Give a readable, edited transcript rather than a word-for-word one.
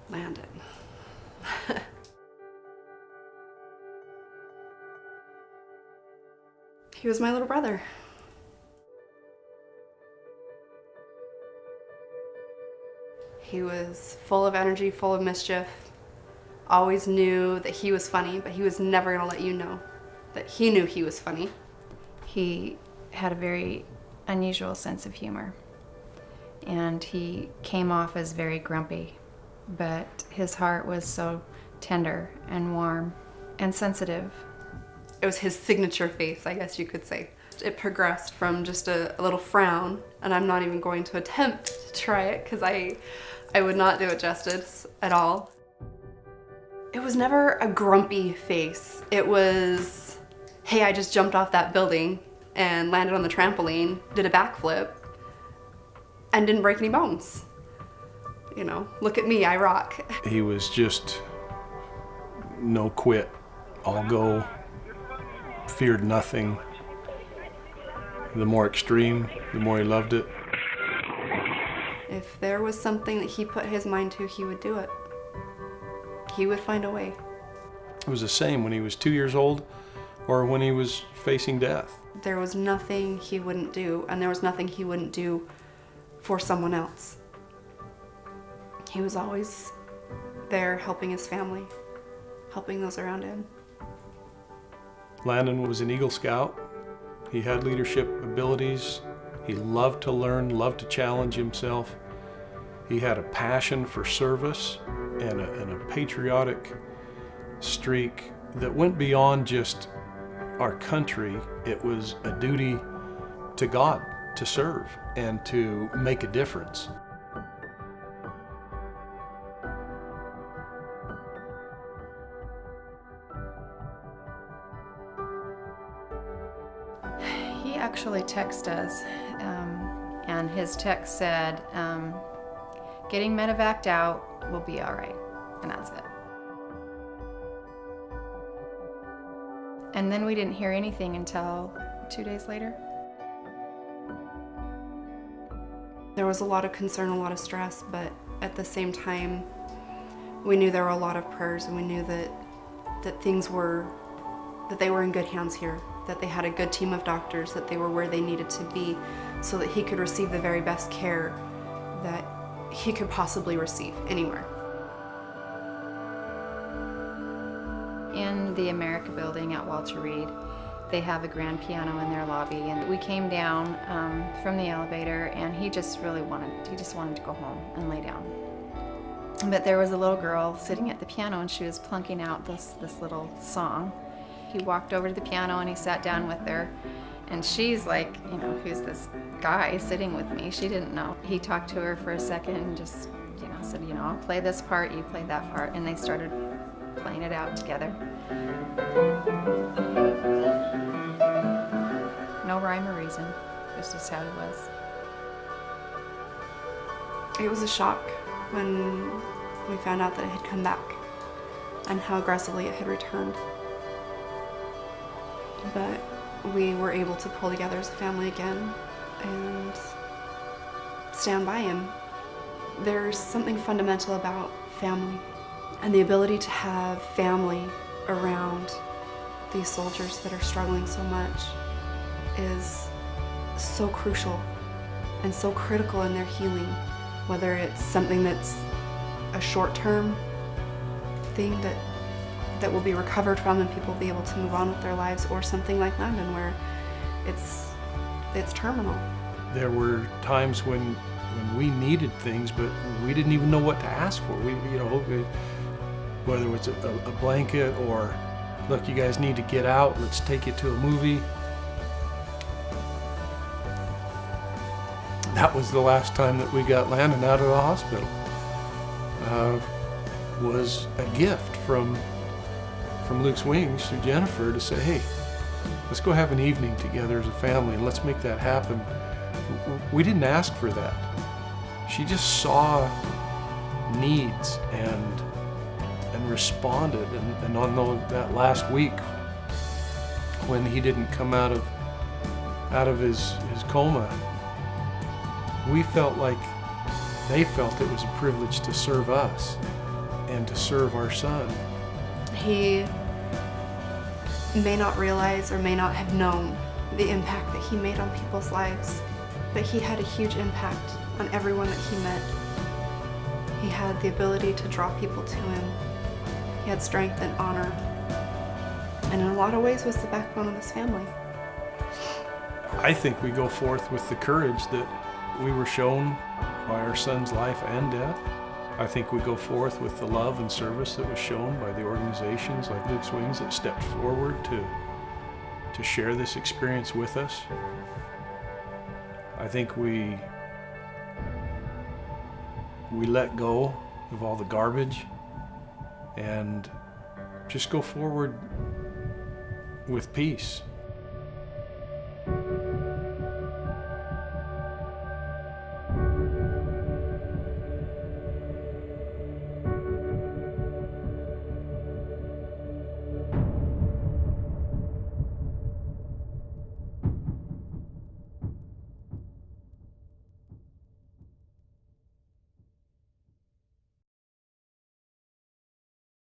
Landon. He was my little brother. He was full of energy, full of mischief, always knew that he was funny, but he was never gonna let you know that he knew he was funny. He had a very unusual sense of humor, and he came off as very grumpy, but his heart was so tender and warm and sensitive. It was his signature face, I guess you could say. It progressed from just a little frown, and I'm not even going to attempt to try it because I would not do it justice at all. It was never a grumpy face. It was, hey, I just jumped off that building and landed on the trampoline, did a backflip, and didn't break any bones. You know, look at me, I rock. He was just no quit, all go, feared nothing. The more extreme, the more he loved it. If there was something that he put his mind to, he would do it. He would find a way. It was the same when he was 2 years old or when he was facing death. There was nothing he wouldn't do, and there was nothing he wouldn't do for someone else. He was always there helping his family, helping those around him. Landon was an Eagle Scout. He had leadership abilities. He loved to learn, loved to challenge himself. He had a passion for service and a patriotic streak that went beyond just our country. It was a duty to God to serve and to make a difference. He actually texted us, and his text said, getting medevaced out will be all right, and that's it. And then we didn't hear anything until 2 days later. There was a lot of concern, a lot of stress, but at the same time, we knew there were a lot of prayers, and we knew that they were in good hands here, that they had a good team of doctors, that they were where they needed to be so that he could receive the very best care that he could possibly receive anywhere. In the America building at Walter Reed, they have a grand piano in their lobby, and we came down from the elevator, and he just wanted to go home and lay down. But there was a little girl sitting at the piano, and she was plunking out this little song. He walked over to the piano and he sat down with her, and she's like, you know, who's this guy sitting with me? She didn't know. He talked to her for a second and just, you know, said, you know, I'll play this part, you play that part, and they started playing it out together. No rhyme or reason, this is how he was. It was a shock when we found out that it had come back and how aggressively it had returned. But we were able to pull together as a family again and stand by him. There's something fundamental about family, and the ability to have family around these soldiers that are struggling so much is so crucial and so critical in their healing, whether it's something that's a short-term thing that will be recovered from and people will be able to move on with their lives, or something like Landon where it's terminal. There were times when we needed things, but we didn't even know what to ask for. Whether it was a blanket or, look, you guys need to get out, let's take you to a movie. That was the last time that we got Landon out of the hospital. Was a gift from Luke's Wings to Jennifer to say, hey, let's go have an evening together as a family and let's make that happen. We didn't ask for that. She just saw needs and responded. And on that last week when he didn't come out of his coma, we felt like they felt it was a privilege to serve us. and to serve our son. He may not realize or may not have known the impact that he made on people's lives, but he had a huge impact on everyone that he met. He had the ability to draw people to him. He had strength and honor, and in a lot of ways was the backbone of this family. I think we go forth with the courage that we were shown by our son's life and death. I think we go forth with the love and service that was shown by the organizations like Luke's Wings that stepped forward to share this experience with us. I think we let go of all the garbage and just go forward with peace.